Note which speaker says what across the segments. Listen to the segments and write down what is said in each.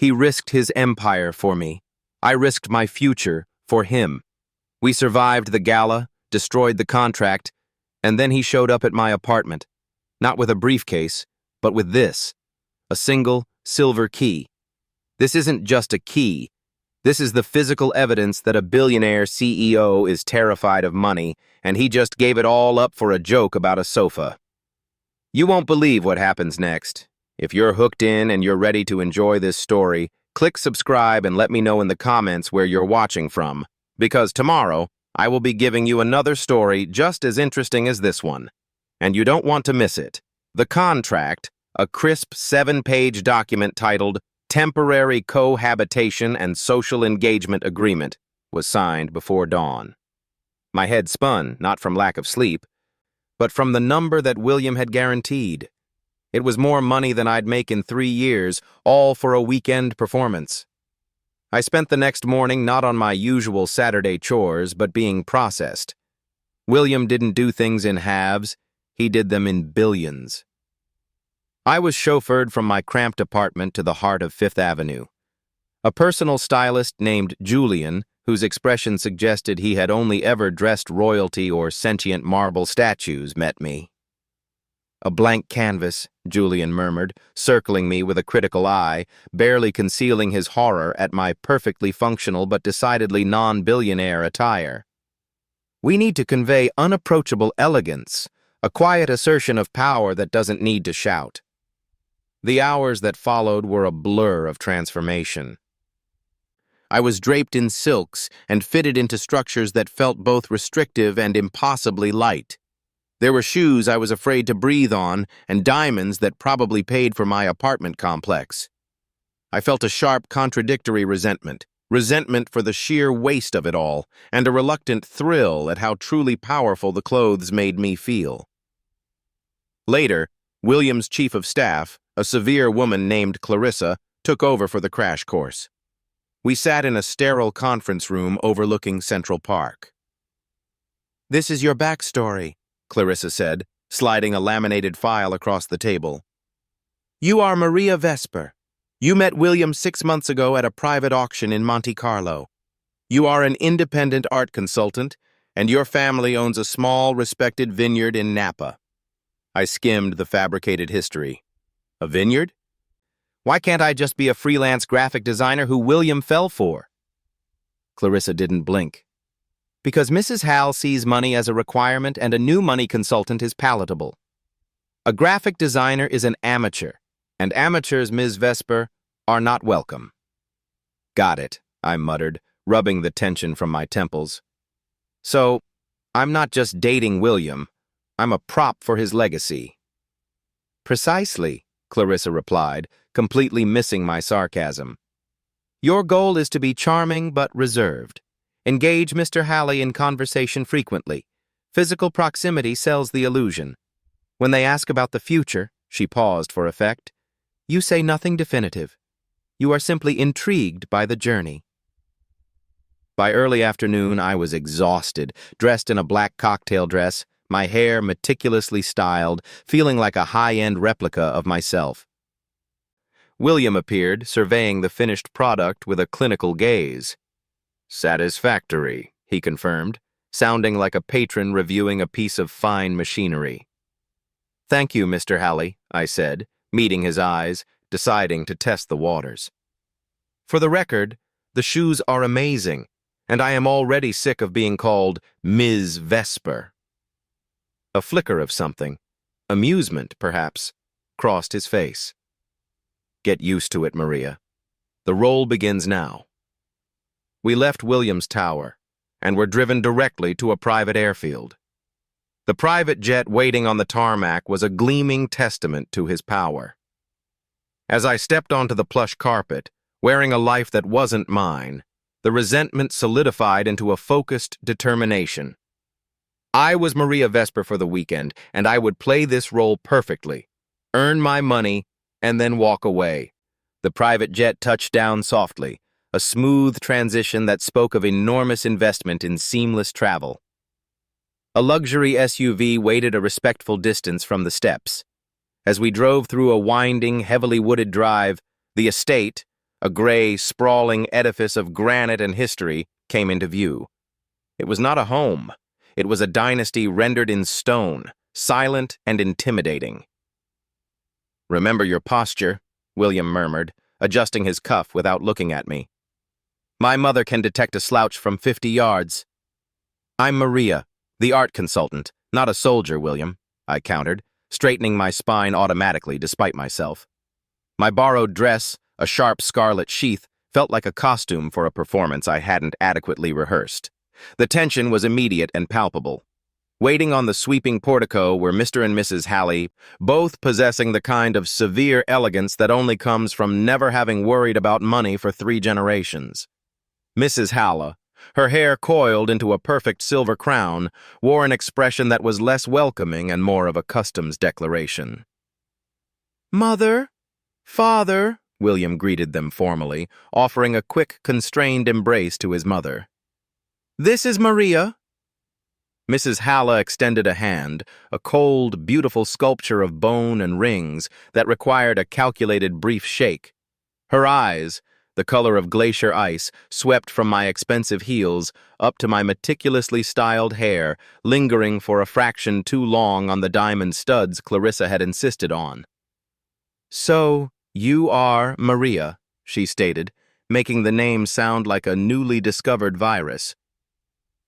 Speaker 1: He risked his empire for me. I risked my future for him. We survived the gala, destroyed the contract, and then he showed up at my apartment, not with a briefcase, but with this, a single silver key. This isn't just a key. This is the physical evidence that a billionaire CEO is terrified of money, and he just gave it all up for a joke about a sofa. You won't believe what happens next. If you're hooked in and you're ready to enjoy this story, click subscribe and let me know in the comments where you're watching from, because tomorrow I will be giving you another story just as interesting as this one. And you don't want to miss it. The contract, a crisp 7-page document titled Temporary Cohabitation and Social Engagement Agreement, was signed before dawn. My head spun, not from lack of sleep, but from the number that William had guaranteed. It was more money than I'd make in 3 years, all for a weekend performance. I spent the next morning not on my usual Saturday chores, but being processed. William didn't do things in halves, he did them in billions. I was chauffeured from my cramped apartment to the heart of Fifth Avenue. A personal stylist named Julian, whose expression suggested he had only ever dressed royalty or sentient marble statues, met me. "A blank canvas," Julian murmured, circling me with a critical eye, barely concealing his horror at my perfectly functional but decidedly non-billionaire attire. "We need to convey unapproachable elegance, a quiet assertion of power that doesn't need to shout." The hours that followed were a blur of transformation. I was draped in silks and fitted into structures that felt both restrictive and impossibly light. There were shoes I was afraid to breathe on and diamonds that probably paid for my apartment complex. I felt a sharp, contradictory resentment for the sheer waste of it all, and a reluctant thrill at how truly powerful the clothes made me feel. Later, William's chief of staff, a severe woman named Clarissa, took over for the crash course. We sat in a sterile conference room overlooking Central Park. "This is your backstory," Clarissa said, sliding a laminated file across the table. "You are Maria Vesper. You met William 6 months ago at a private auction in Monte Carlo. You are an independent art consultant, and your family owns a small, respected vineyard in Napa." I skimmed the fabricated history. A vineyard? Why can't I just be a freelance graphic designer who William fell for? Clarissa didn't blink. "Because Mrs. Hal sees money as a requirement and a new money consultant is palatable. A graphic designer is an amateur, and amateurs, Ms. Vesper, are not welcome." "Got it," I muttered, rubbing the tension from my temples. "So, I'm not just dating William, I'm a prop for his legacy." "Precisely," Clarissa replied, completely missing my sarcasm. "Your goal is to be charming but reserved. Engage Mr. Halley in conversation frequently. Physical proximity sells the illusion. When they ask about the future," she paused for effect, "you say nothing definitive. You are simply intrigued by the journey." By early afternoon, I was exhausted, dressed in a black cocktail dress, my hair meticulously styled, feeling like a high-end replica of myself. William appeared, surveying the finished product with a clinical gaze. "Satisfactory," he confirmed, sounding like a patron reviewing a piece of fine machinery. "Thank you, Mr. Halley," I said, meeting his eyes, deciding to test the waters. "For the record, the shoes are amazing, and I am already sick of being called Ms. Vesper." A flicker of something, amusement perhaps, crossed his face. "Get used to it, Maria. The role begins now." We left Williams Tower and were driven directly to a private airfield. The private jet waiting on the tarmac was a gleaming testament to his power. As I stepped onto the plush carpet, wearing a life that wasn't mine, the resentment solidified into a focused determination. I was Maria Vesper for the weekend, and I would play this role perfectly, earn my money, and then walk away. The private jet touched down softly, a smooth transition that spoke of enormous investment in seamless travel. A luxury SUV waited a respectful distance from the steps. As we drove through a winding, heavily wooded drive, the estate, A gray, sprawling edifice of granite and history came into view. It was not a home. It was a dynasty rendered in stone, silent and intimidating. "Remember your posture," William murmured, adjusting his cuff without looking at me. "My mother can detect a slouch from 50 yards. "I'm Maria, the art consultant, not a soldier, William," I countered, straightening my spine automatically despite myself. My borrowed dress, a sharp scarlet sheath, felt like a costume for a performance I hadn't adequately rehearsed. The tension was immediate and palpable. Waiting on the sweeping portico were Mr. and Mrs. Halley, both possessing the kind of severe elegance that only comes from never having worried about money for 3 generations. Mrs. Halley, her hair coiled into a perfect silver crown, wore an expression that was less welcoming and more of a customs declaration. "Mother, Father," William greeted them formally, offering a quick, constrained embrace to his mother. "This is Maria." Mrs. Halley extended a hand, a cold, beautiful sculpture of bone and rings that required a calculated brief shake. Her eyes, the color of glacier ice, swept from my expensive heels up to my meticulously styled hair, lingering for a fraction too long on the diamond studs Clarissa had insisted on. "So, you are Maria," she stated, making the name sound like a newly discovered virus.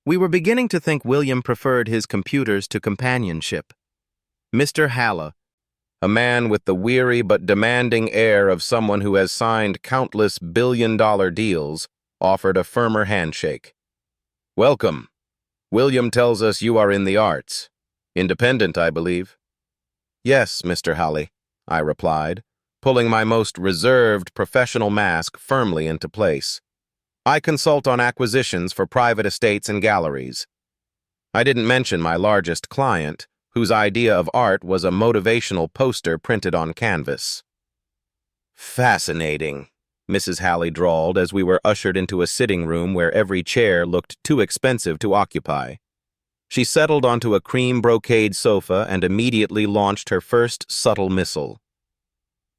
Speaker 1: We were beginning to think William preferred his computers to companionship. Mr. Halley, a man with the weary but demanding air of someone who has signed countless billion-dollar deals, offered a firmer handshake. "Welcome. William tells us you are in the arts. Independent, I believe." "Yes, Mr. Halley," I replied, pulling my most reserved professional mask firmly into place. "I consult on acquisitions for private estates and galleries." I didn't mention my largest client, whose idea of art was a motivational poster printed on canvas. "Fascinating," Mrs. Halley drawled as we were ushered into a sitting room where every chair looked too expensive to occupy. She settled onto a cream brocade sofa and immediately launched her first subtle missile.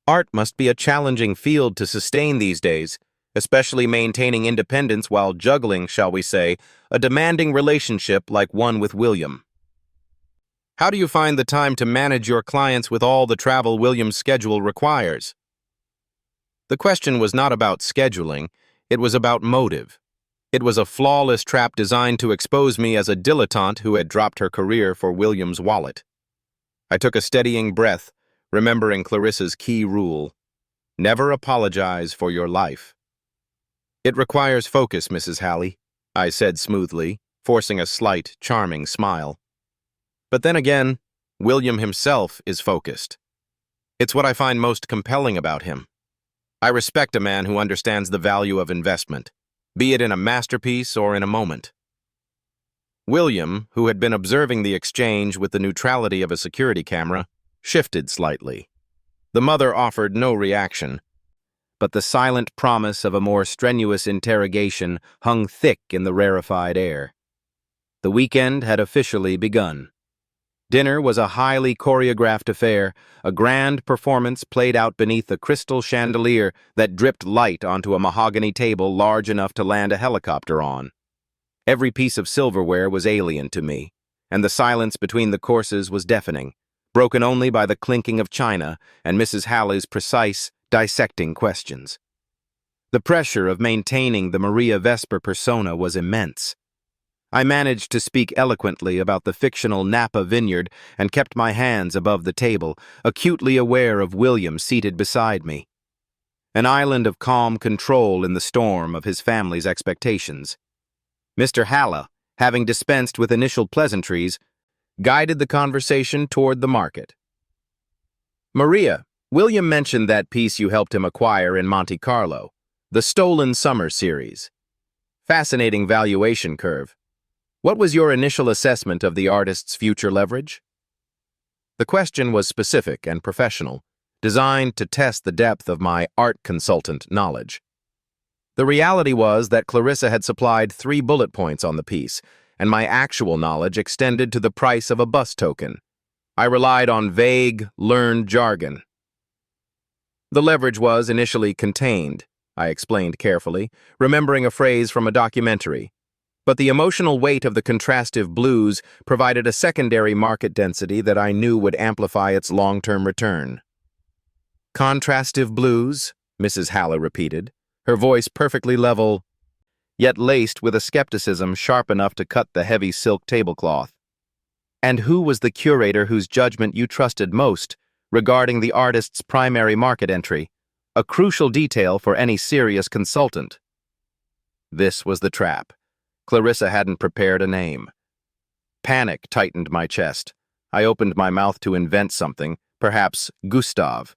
Speaker 1: "Art must be a challenging field to sustain these days, especially maintaining independence while juggling, shall we say, a demanding relationship like one with William. How do you find the time to manage your clients with all the travel William's schedule requires?" The question was not about scheduling, it was about motive. It was a flawless trap designed to expose me as a dilettante who had dropped her career for William's wallet. I took a steadying breath, remembering Clarissa's key rule: never apologize for your life. "It requires focus, Mrs. Halley," I said smoothly, forcing a slight, charming smile. But then again, William himself is focused. It's what I find most compelling about him. I respect a man who understands the value of investment, be it in a masterpiece or in a moment. William, who had been observing the exchange with the neutrality of a security camera, shifted slightly. The mother offered no reaction, but the silent promise of a more strenuous interrogation hung thick in the rarefied air. The weekend had officially begun. Dinner was a highly choreographed affair, a grand performance played out beneath a crystal chandelier that dripped light onto a mahogany table large enough to land a helicopter on. Every piece of silverware was alien to me, and the silence between the courses was deafening, broken only by the clinking of china and Mrs. Halley's precise, dissecting questions. The pressure of maintaining the Maria Vesper persona was immense. I managed to speak eloquently about the fictional Napa vineyard and kept my hands above the table, acutely aware of William seated beside me. An island of calm control in the storm of his family's expectations. Mr. Halley, having dispensed with initial pleasantries, guided the conversation toward the market. "Maria, William mentioned that piece you helped him acquire in Monte Carlo, the Stolen Summer series. Fascinating valuation curve. What was your initial assessment of the artist's future leverage?" The question was specific and professional, designed to test the depth of my art consultant knowledge. The reality was that Clarissa had supplied 3 bullet points on the piece, and my actual knowledge extended to the price of a bus token. I relied on vague, learned jargon. The leverage was initially contained, I explained carefully, remembering a phrase from a documentary. But the emotional weight of the contrastive blues provided a secondary market density that I knew would amplify its long-term return. Contrastive blues, Mrs. Haller repeated, her voice perfectly level, yet laced with a skepticism sharp enough to cut the heavy silk tablecloth. And who was the curator whose judgment you trusted most regarding the artist's primary market entry? A crucial detail for any serious consultant. This was the trap. Clarissa hadn't prepared a name. Panic tightened my chest. I opened my mouth to invent something, perhaps Gustav,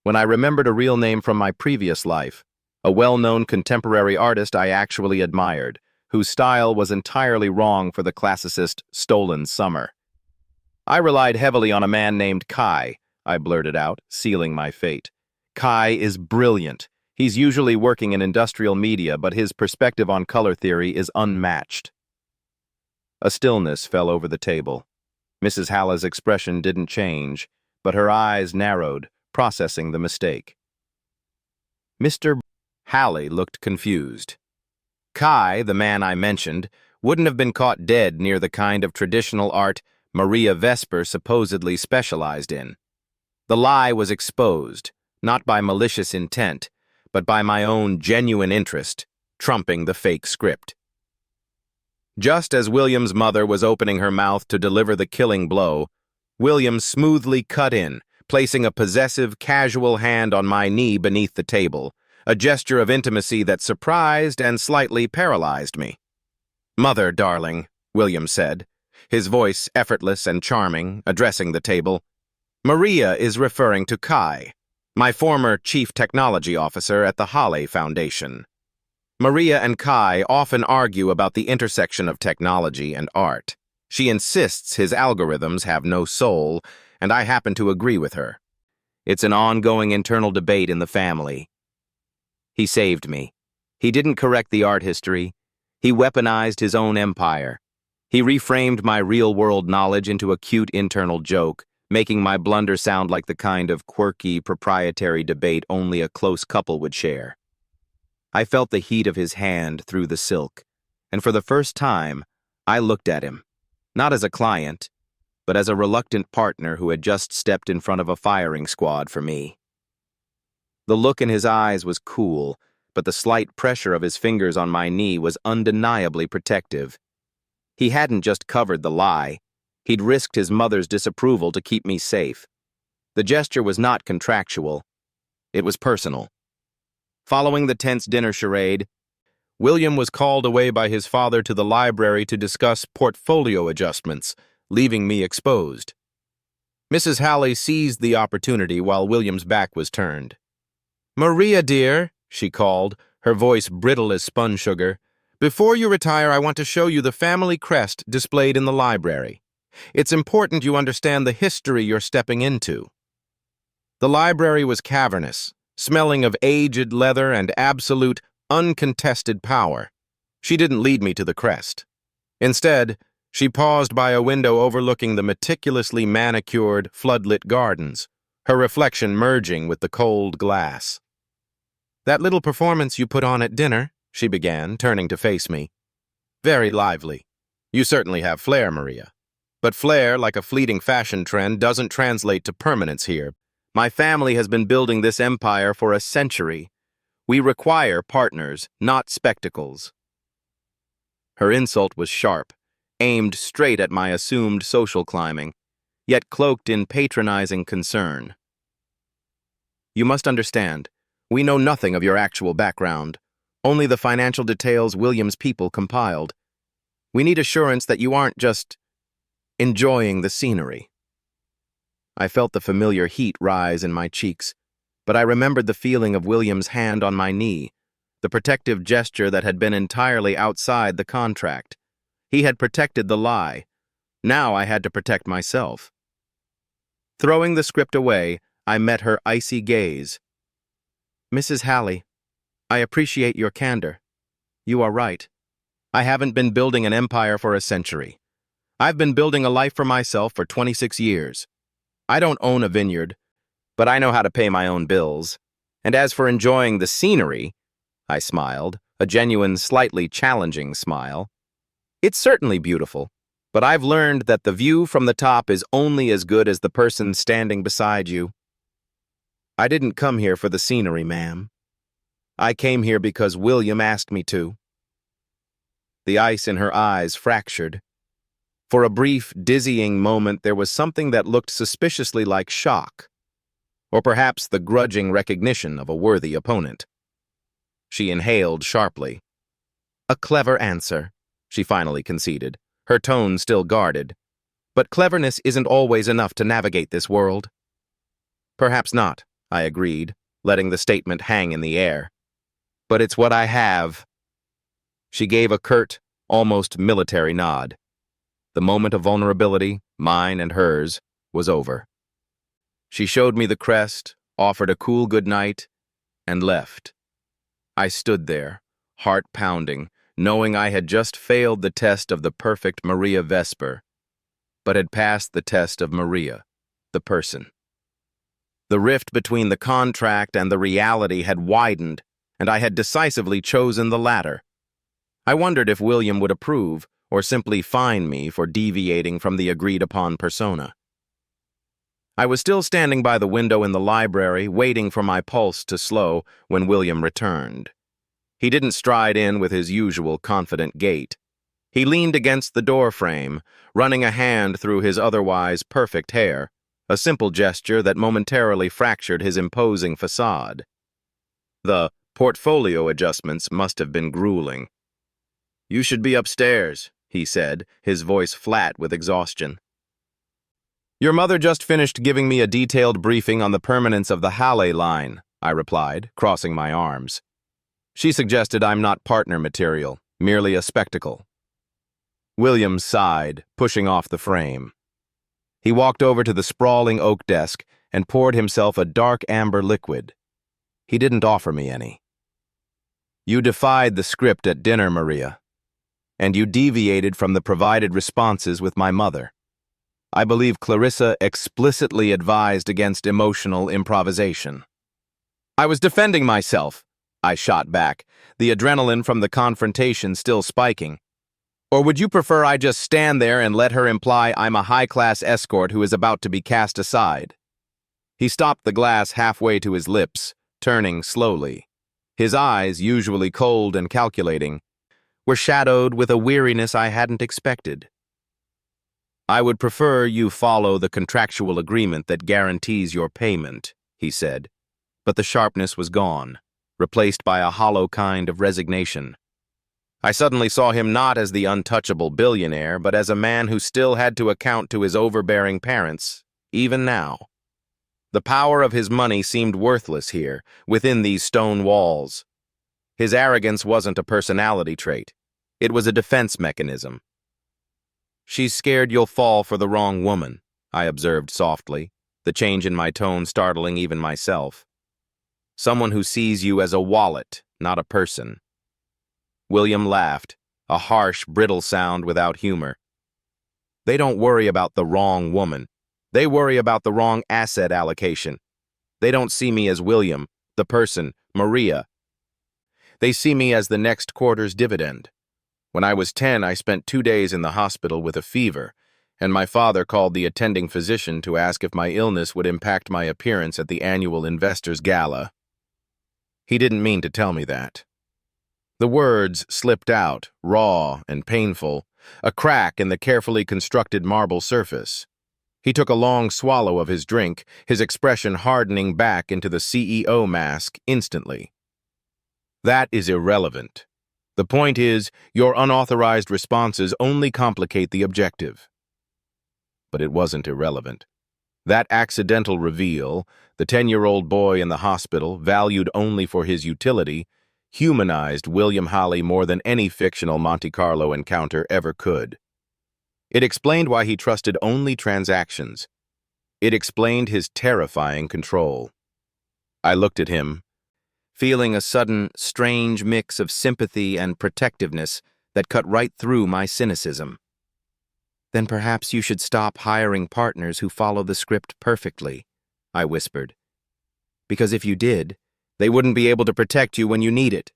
Speaker 1: when I remembered a real name from my previous life, a well-known contemporary artist I actually admired, whose style was entirely wrong for the classicist Stolen Summer. I relied heavily on a man named Kai, I blurted out, sealing my fate. Kai is brilliant. He's usually working in industrial media, but his perspective on color theory is unmatched. A stillness fell over the table. Mrs. Haller's expression didn't change, but her eyes narrowed, processing the mistake. Mr. Halle looked confused. Kai, the man I mentioned, wouldn't have been caught dead near the kind of traditional art Maria Vesper supposedly specialized in. The lie was exposed, not by malicious intent, but by my own genuine interest, trumping the fake script. Just as William's mother was opening her mouth to deliver the killing blow, William smoothly cut in, placing a possessive, casual hand on my knee beneath the table, a gesture of intimacy that surprised and slightly paralyzed me. "Mother, darling," William said, his voice effortless and charming, addressing the table. "Maria is referring to Kai, my former chief technology officer at the Halle Foundation. Maria and Kai often argue about the intersection of technology and art. She insists his algorithms have no soul, and I happen to agree with her. It's an ongoing internal debate in the family." He saved me. He didn't correct the art history. He weaponized his own empire. He reframed my real-world knowledge into a cute internal joke, making my blunder sound like the kind of quirky, proprietary debate only a close couple would share. I felt the heat of his hand through the silk, and for the first time, I looked at him, not as a client, but as a reluctant partner who had just stepped in front of a firing squad for me. The look in his eyes was cool, but the slight pressure of his fingers on my knee was undeniably protective. He hadn't just covered the lie. He'd risked his mother's disapproval to keep me safe. The gesture was not contractual. It was personal. Following the tense dinner charade, William was called away by his father to the library to discuss portfolio adjustments, leaving me exposed. Mrs. Halle seized the opportunity while William's back was turned. "Maria, dear," she called, her voice brittle as spun sugar, "before you retire, I want to show you the family crest displayed in the library. It's important you understand the history you're stepping into." The library was cavernous, smelling of aged leather and absolute, uncontested power. She didn't lead me to the crest. Instead, she paused by a window overlooking the meticulously manicured, floodlit gardens, her reflection merging with the cold glass. "That little performance you put on at dinner," she began, turning to face me. "Very lively. You certainly have flair, Maria. But flair, like a fleeting fashion trend, doesn't translate to permanence here. My family has been building this empire for a century. We require partners, not spectacles." Her insult was sharp, aimed straight at my assumed social climbing, yet cloaked in patronizing concern. "You must understand, we know nothing of your actual background, only the financial details William's people compiled. We need assurance that you aren't just enjoying the scenery." I felt the familiar heat rise in my cheeks, but I remembered the feeling of William's hand on my knee, the protective gesture that had been entirely outside the contract. He had protected the lie. Now I had to protect myself. Throwing the script away, I met her icy gaze. "Mrs. Halle, I appreciate your candor. You are right. I haven't been building an empire for a century. I've been building a life for myself for 26 years. I don't own a vineyard, but I know how to pay my own bills. And as for enjoying the scenery, I smiled, a genuine, slightly challenging smile. It's certainly beautiful, but I've learned that the view from the top is only as good as the person standing beside you. I didn't come here for the scenery, ma'am. I came here because William asked me to. The ice in her eyes fractured. For a brief, dizzying moment, there was something that looked suspiciously like shock, or perhaps the grudging recognition of a worthy opponent. She inhaled sharply. A clever answer, she finally conceded, her tone still guarded. But cleverness isn't always enough to navigate this world. Perhaps not, I agreed, letting the statement hang in the air. But it's what I have. She gave a curt, almost military nod. The moment of vulnerability, mine and hers, was over. She showed me the crest, offered a cool good night, and left. I stood there, heart pounding, knowing I had just failed the test of the perfect Maria Vesper, but had passed the test of Maria, the person. The rift between the contract and the reality had widened, and I had decisively chosen the latter. I wondered if William would approve, or simply fine me for deviating from the agreed-upon persona. I was still standing by the window in the library, waiting for my pulse to slow, when William returned. He didn't stride in with his usual confident gait. He leaned against the doorframe, running a hand through his otherwise perfect hair, a simple gesture that momentarily fractured his imposing facade. The portfolio adjustments must have been grueling. "You should be upstairs," he said, his voice flat with exhaustion. "Your mother just finished giving me a detailed briefing on the permanence of the Halle line," I replied, crossing my arms. "She suggested I'm not partner material, merely a spectacle." William sighed, pushing off the frame. He walked over to the sprawling oak desk and poured himself a dark amber liquid. He didn't offer me any. "You defied the script at dinner, Maria, and you deviated from the provided responses with my mother. I believe Clarissa explicitly advised against emotional improvisation." "I was defending myself," I shot back, the adrenaline from the confrontation still spiking. "Or would you prefer I just stand there and let her imply I'm a high-class escort who is about to be cast aside?" He stopped the glass halfway to his lips, turning slowly. His eyes, usually cold and calculating, were shadowed with a weariness I hadn't expected. "I would prefer you follow the contractual agreement that guarantees your payment," he said, but the sharpness was gone, replaced by a hollow kind of resignation. I suddenly saw him not as the untouchable billionaire, but as a man who still had to account to his overbearing parents, even now. The power of his money seemed worthless here, within these stone walls. His arrogance wasn't a personality trait. It was a defense mechanism. "She's scared you'll fall for the wrong woman," I observed softly, the change in my tone startling even myself. "Someone who sees you as a wallet, not a person." William laughed, a harsh, brittle sound without humor. "They don't worry about the wrong woman. They worry about the wrong asset allocation. They don't see me as William, the person, Maria. They see me as the next quarter's dividend. When I was 10, I spent 2 days in the hospital with a fever, and my father called the attending physician to ask if my illness would impact my appearance at the annual Investors Gala. He didn't mean to tell me that." The words slipped out, raw and painful, a crack in the carefully constructed marble surface. He took a long swallow of his drink, his expression hardening back into the CEO mask instantly. "That is irrelevant. The point is, your unauthorized responses only complicate the objective." But it wasn't irrelevant. That accidental reveal, the 10-year-old boy in the hospital, valued only for his utility, humanized William Halle more than any fictional Monte Carlo encounter ever could. It explained why he trusted only transactions. It explained his terrifying control. I looked at him, feeling a sudden, strange mix of sympathy and protectiveness that cut right through my cynicism. "Then perhaps you should stop hiring partners who follow the script perfectly," I whispered. "Because if you did, they wouldn't be able to protect you when you need it."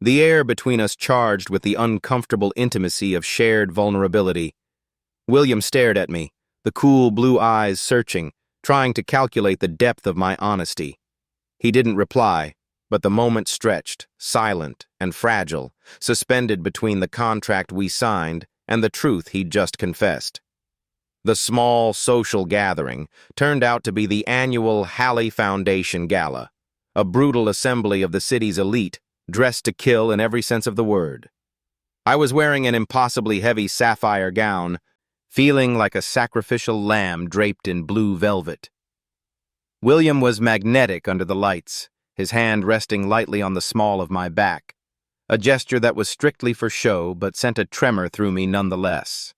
Speaker 1: the air between us charged with the uncomfortable intimacy of shared vulnerability. William stared at me, the cool blue eyes searching, trying to calculate the depth of my honesty. He didn't reply, but the moment stretched, silent and fragile, suspended between the contract we signed and the truth he'd just confessed. The small social gathering turned out to be the annual Halley Foundation Gala, a brutal assembly of the city's elite, dressed to kill in every sense of the word. I was wearing an impossibly heavy sapphire gown, feeling like a sacrificial lamb draped in blue velvet. William was magnetic under the lights, his hand resting lightly on the small of my back, a gesture that was strictly for show but sent a tremor through me nonetheless.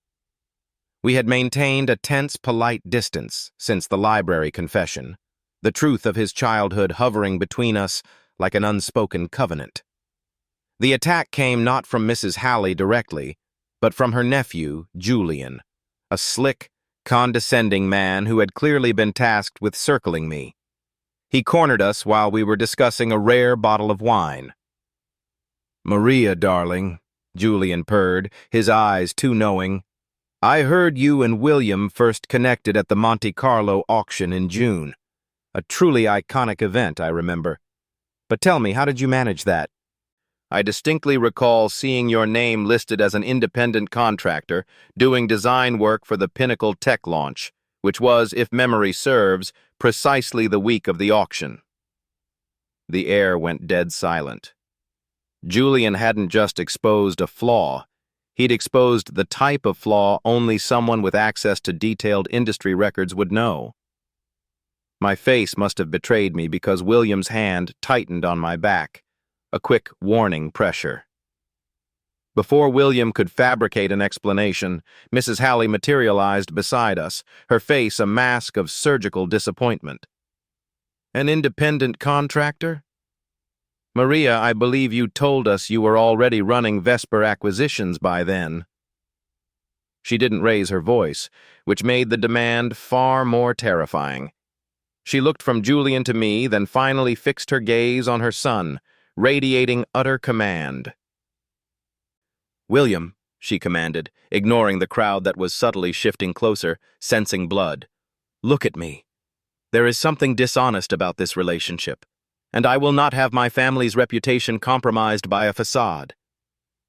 Speaker 1: We had maintained a tense, polite distance since the library confession, the truth of his childhood hovering between us like an unspoken covenant. The attack came not from Mrs. Halley directly, but from her nephew, Julian, a slick, condescending man who had clearly been tasked with circling me. He cornered us while we were discussing a rare bottle of wine. "Maria, darling," Julian purred, his eyes too knowing, "I heard you and William first connected at the Monte Carlo auction in June. A truly iconic event, I remember. But tell me, how did you manage that? I distinctly recall seeing your name listed as an independent contractor doing design work for the Pinnacle Tech launch, which was, if memory serves, precisely the week of the auction." The air went dead silent. Julian hadn't just exposed a flaw. He'd exposed the type of flaw only someone with access to detailed industry records would know. My face must have betrayed me because William's hand tightened on my back, a quick warning pressure. Before William could fabricate an explanation, Mrs. Halley materialized beside us, her face a mask of surgical disappointment. "An independent contractor? Maria, I believe you told us you were already running Vesper acquisitions by then." She didn't raise her voice, which made the demand far more terrifying. She looked from Julian to me, then finally fixed her gaze on her son, radiating utter command. "William," she commanded, ignoring the crowd that was subtly shifting closer, sensing blood, "look at me. There is something dishonest about this relationship, and I will not have my family's reputation compromised by a facade.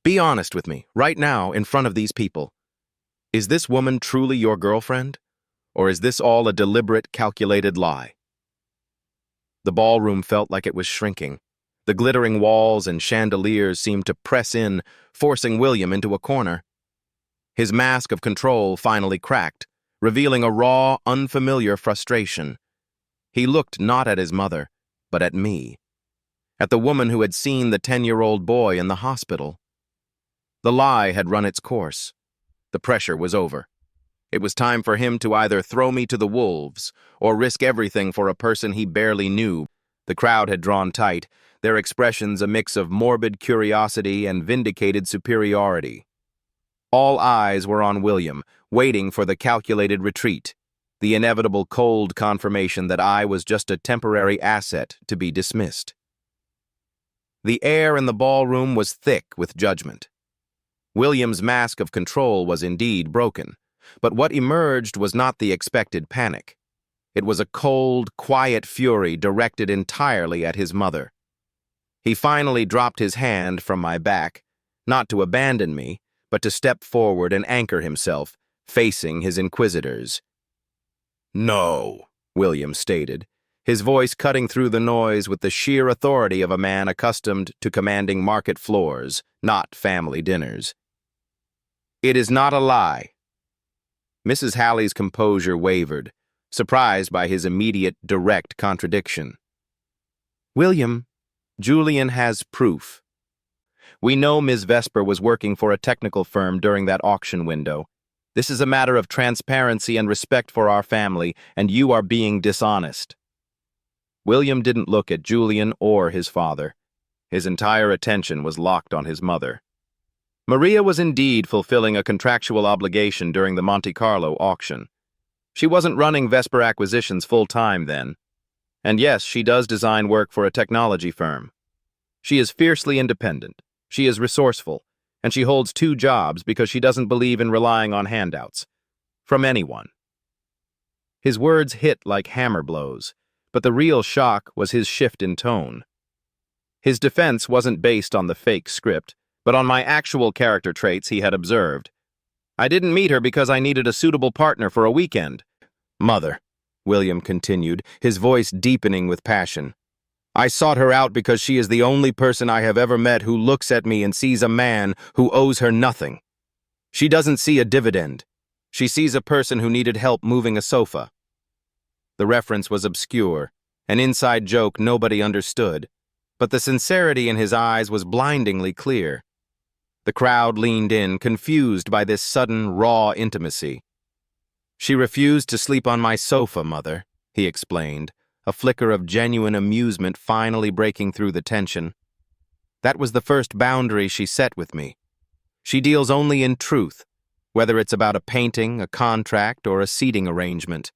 Speaker 1: Be honest with me, right now, in front of these people. Is this woman truly your girlfriend? Or is this all a deliberate, calculated lie?" The ballroom felt like it was shrinking. The glittering walls and chandeliers seemed to press in, forcing William into a corner. His mask of control finally cracked, revealing a raw, unfamiliar frustration. He looked not at his mother, but at me. At the woman who had seen the 10-year-old boy in the hospital. The lie had run its course. The pressure was over. It was time for him to either throw me to the wolves or risk everything for a person he barely knew. The crowd had drawn tight, their expressions a mix of morbid curiosity and vindicated superiority. All eyes were on William, waiting for the calculated retreat, the inevitable cold confirmation that I was just a temporary asset to be dismissed. The air in the ballroom was thick with judgment. William's mask of control was indeed broken, but what emerged was not the expected panic. It was a cold, quiet fury directed entirely at his mother. He finally dropped his hand from my back, not to abandon me, but to step forward and anchor himself, facing his inquisitors. "No," William stated, his voice cutting through the noise with the sheer authority of a man accustomed to commanding market floors, not family dinners. "It is not a lie." Mrs. Halley's composure wavered, surprised by his immediate, direct contradiction. "William, Julian has proof. We know Ms. Vesper was working for a technical firm during that auction window. This is a matter of transparency and respect for our family, and you are being dishonest." William didn't look at Julian or his father. His entire attention was locked on his mother. Maria was indeed fulfilling a contractual obligation during the Monte Carlo auction. She wasn't running Vesper acquisitions full-time then. And yes, she does design work for a technology firm. She is fiercely independent, She is resourceful, and she holds 2 jobs because she doesn't believe in relying on handouts. From anyone. His words hit like hammer blows, but the real shock was his shift in tone. His defense wasn't based on the fake script, but on my actual character traits he had observed. I didn't meet her because I needed a suitable partner for a weekend. Mother, William continued, his voice deepening with passion. I sought her out because she is the only person I have ever met who looks at me and sees a man who owes her nothing. She doesn't see a dividend. She sees a person who needed help moving a sofa. The reference was obscure, an inside joke nobody understood, but the sincerity in his eyes was blindingly clear. The crowd leaned in, confused by this sudden, raw intimacy. She refused to sleep on my sofa, Mother, he explained, a flicker of genuine amusement finally breaking through the tension. That was the first boundary she set with me. She deals only in truth, whether it's about a painting, a contract, or a seating arrangement.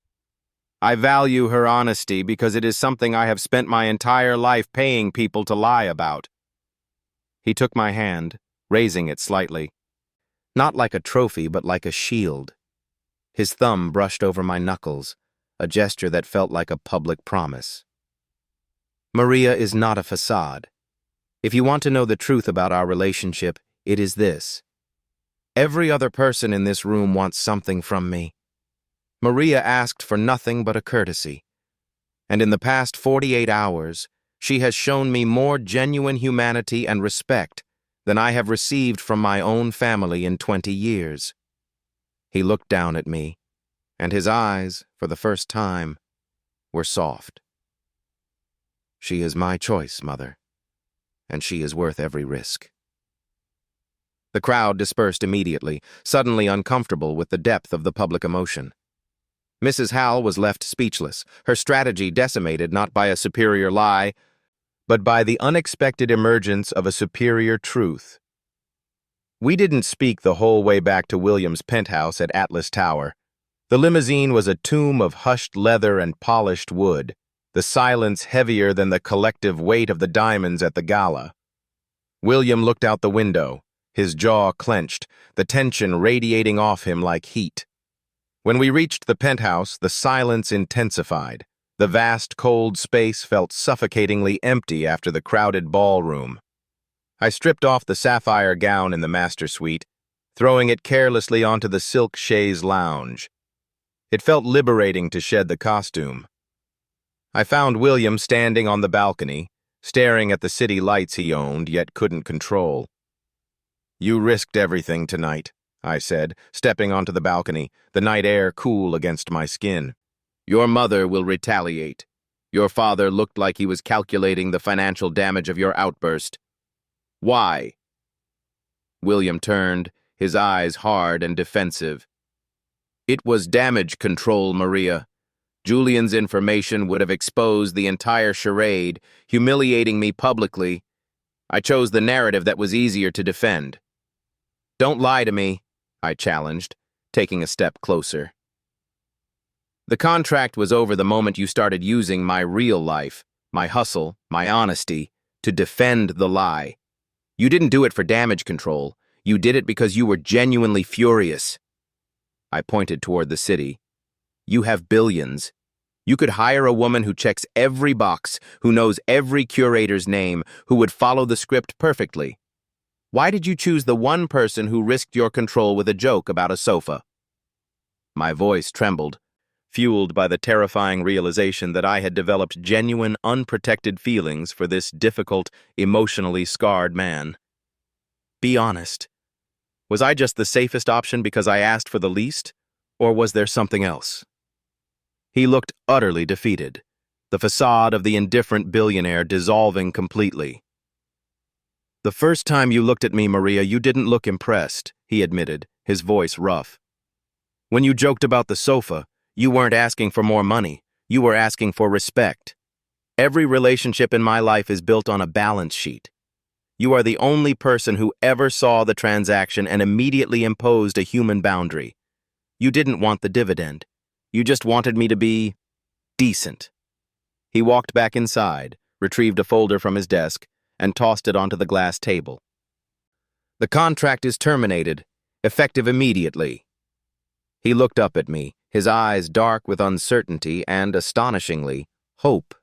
Speaker 1: I value her honesty because it is something I have spent my entire life paying people to lie about. He took my hand, raising it slightly. Not like a trophy, but like a shield. His thumb brushed over my knuckles, a gesture that felt like a public promise. Maria is not a facade. If you want to know the truth about our relationship, it is this. Every other person in this room wants something from me. Maria asked for nothing but a courtesy. And in the past 48 hours, she has shown me more genuine humanity and respect than I have received from my own family in 20 years. He looked down at me, and his eyes, for the first time, were soft. She is my choice, Mother, and she is worth every risk. The crowd dispersed immediately, suddenly uncomfortable with the depth of the public emotion. Mrs. Howell was left speechless, her strategy decimated not by a superior lie, but by the unexpected emergence of a superior truth. We didn't speak the whole way back to William's penthouse at Atlas Tower. The limousine was a tomb of hushed leather and polished wood, the silence heavier than the collective weight of the diamonds at the gala. William looked out the window, his jaw clenched, the tension radiating off him like heat. When we reached the penthouse, the silence intensified. The vast, cold space felt suffocatingly empty after the crowded ballroom. I stripped off the sapphire gown in the master suite, throwing it carelessly onto the silk chaise lounge. It felt liberating to shed the costume. I found William standing on the balcony, staring at the city lights he owned yet couldn't control. You risked everything tonight, I said, stepping onto the balcony, the night air cool against my skin. Your mother will retaliate. Your father looked like he was calculating the financial damage of your outburst. Why? William turned, his eyes hard and defensive. It was damage control, Maria. Julian's information would have exposed the entire charade, humiliating me publicly. I chose the narrative that was easier to defend. Don't lie to me, I challenged, taking a step closer. The contract was over the moment you started using my real life, my hustle, my honesty, to defend the lie. You didn't do it for damage control. You did it because you were genuinely furious. I pointed toward the city. You have billions. You could hire a woman who checks every box, who knows every curator's name, who would follow the script perfectly. Why did you choose the one person who risked your control with a joke about a sofa? My voice trembled, fueled by the terrifying realization that I had developed genuine, unprotected feelings for this difficult, emotionally scarred man. Be honest. Was I just the safest option because I asked for the least, or was there something else? He looked utterly defeated, the facade of the indifferent billionaire dissolving completely. The first time you looked at me, Maria, you didn't look impressed, he admitted, his voice rough. When you joked about the sofa, you weren't asking for more money, you were asking for respect. Every relationship in my life is built on a balance sheet. You are the only person who ever saw the transaction and immediately imposed a human boundary. You didn't want the dividend. You just wanted me to be decent. He walked back inside, retrieved a folder from his desk, and tossed it onto the glass table. The contract is terminated, effective immediately. He looked up at me, his eyes dark with uncertainty and, astonishingly, hope.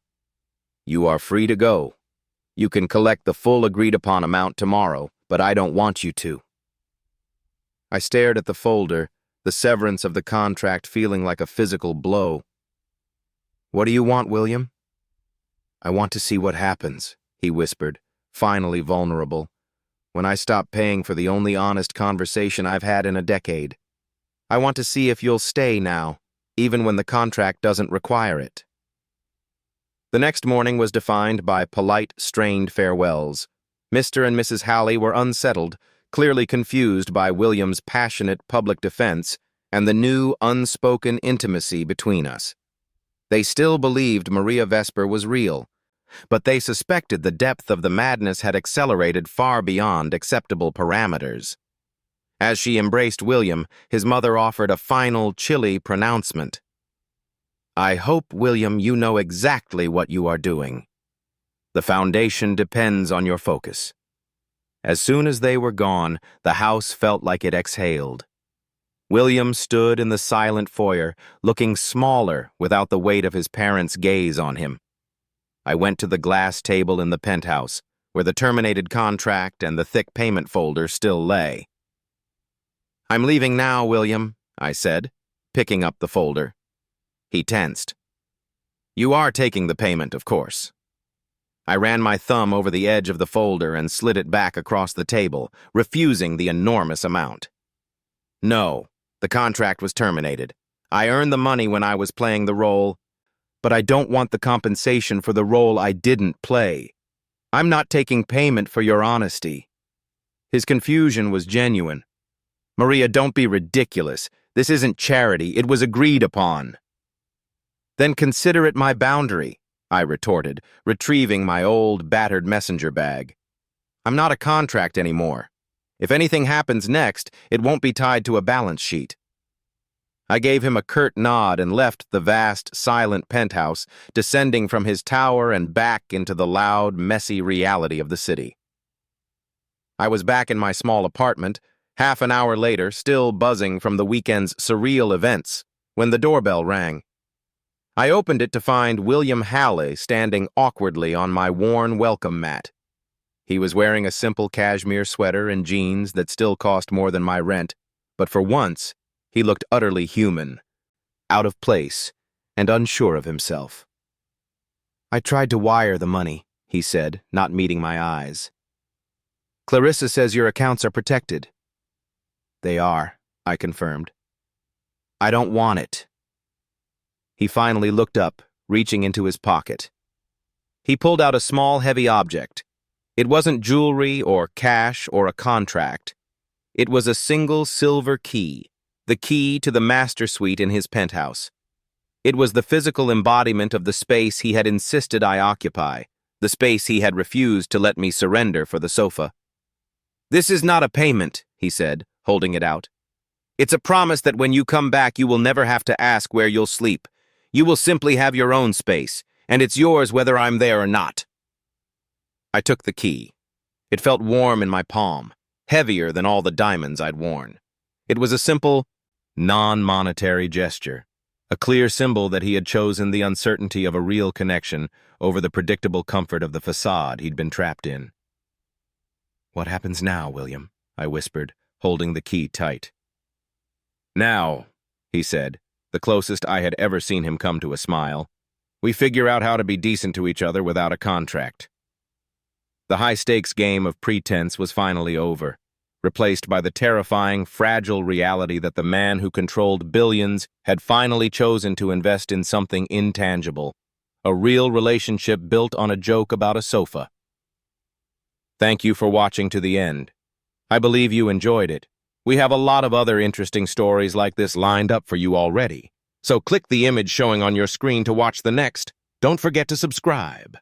Speaker 1: You are free to go. You can collect the full agreed-upon amount tomorrow, but I don't want you to. I stared at the folder, the severance of the contract feeling like a physical blow. What do you want, William? I want to see what happens, he whispered, finally vulnerable, when I stop paying for the only honest conversation I've had in a decade. I want to see if you'll stay now, even when the contract doesn't require it. The next morning was defined by polite, strained farewells. Mr. and Mrs. Halley were unsettled, clearly confused by William's passionate public defense and the new, unspoken intimacy between us. They still believed Maria Vesper was real, but they suspected the depth of the madness had accelerated far beyond acceptable parameters. As she embraced William, his mother offered a final, chilly pronouncement. I hope, William, you know exactly what you are doing. The foundation depends on your focus. As soon as they were gone, the house felt like it exhaled. William stood in the silent foyer, looking smaller without the weight of his parents' gaze on him. I went to the glass table in the penthouse, where the terminated contract and the thick payment folder still lay. I'm leaving now, William, I said, picking up the folder. He tensed. You are taking the payment, of course. I ran my thumb over the edge of the folder and slid it back across the table, refusing the enormous amount. No, the contract was terminated. I earned the money when I was playing the role, but I don't want the compensation for the role I didn't play. I'm not taking payment for your honesty. His confusion was genuine. Maria, don't be ridiculous. This isn't charity. It was agreed upon. Then consider it my boundary, I retorted, retrieving my old, battered messenger bag. I'm not a contract anymore. If anything happens next, it won't be tied to a balance sheet. I gave him a curt nod and left the vast, silent penthouse, descending from his tower and back into the loud, messy reality of the city. I was back in my small apartment, half an hour later, still buzzing from the weekend's surreal events, when the doorbell rang. I opened it to find William Halley standing awkwardly on my worn welcome mat. He was wearing a simple cashmere sweater and jeans that still cost more than my rent, but for once, he looked utterly human, out of place, and unsure of himself. I tried to wire the money, he said, not meeting my eyes. Clarissa says your accounts are protected. They are, I confirmed. I don't want it. He finally looked up, reaching into his pocket. He pulled out a small, heavy object. It wasn't jewelry or cash or a contract. It was a single silver key, the key to the master suite in his penthouse. It was the physical embodiment of the space he had insisted I occupy, the space he had refused to let me surrender for the sofa. This is not a payment, he said, holding it out. It's a promise that when you come back you will never have to ask where you'll sleep. You will simply have your own space, and it's yours whether I'm there or not. I took the key. It felt warm in my palm, heavier than all the diamonds I'd worn. It was a simple, non-monetary gesture, a clear symbol that he had chosen the uncertainty of a real connection over the predictable comfort of the facade he'd been trapped in. What happens now, William? I whispered, holding the key tight. Now, he said, the closest I had ever seen him come to a smile, we figure out how to be decent to each other without a contract. The high-stakes game of pretense was finally over, replaced by the terrifying, fragile reality that the man who controlled billions had finally chosen to invest in something intangible, a real relationship built on a joke about a sofa. Thank you for watching to the end. I believe you enjoyed it. We have a lot of other interesting stories like this lined up for you already, so click the image showing on your screen to watch the next. Don't forget to subscribe.